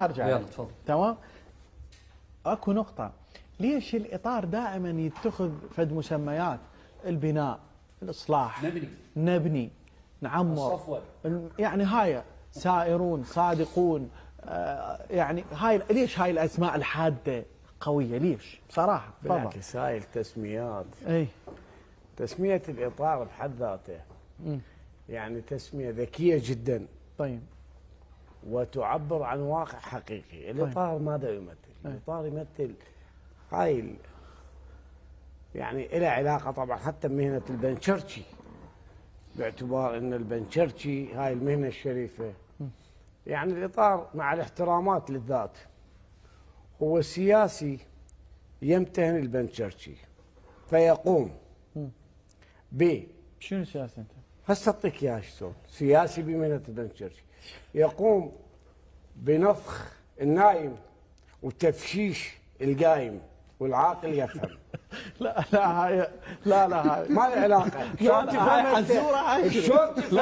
ارجع يلا لك. تفضل. تمام. اكو نقطة، ليش الإطار دائما يتخذ فد مسميات؟ البناء، الإصلاح، نبني، نعمر، الصفوة. يعني هاي سائرون، صادقون، يعني هاي ليش هاي الأسماء الحادة قوية؟ ليش بصراحة؟ تفضل. بالعكس هاي التسميات، اي تسمية الإطار بحد ذاته يعني تسمية ذكية جدا طيب. وتعبر عن واقع حقيقي. الإطار ماذا يمثل؟ الإطار يمثل هاي يعني إلى علاقة طبعا حتى بمهنة البنشرشي، باعتبار أن البنشرشي هاي المهنة الشريفة. يعني الإطار مع الاحترامات للذات هو سياسي يمتهن البنشرشي فيقوم ب شنو سياسة انت؟ هسه اعطيك اياها شلون سياسي بمهنة البنشرشي يقوم بنفخ النايم وتفشيش القايم والعاقل يفهم. لا لا هاي لا لا هاي ما له علاقة. شلون تفهم؟ حزورة هاي. شلون تفهم؟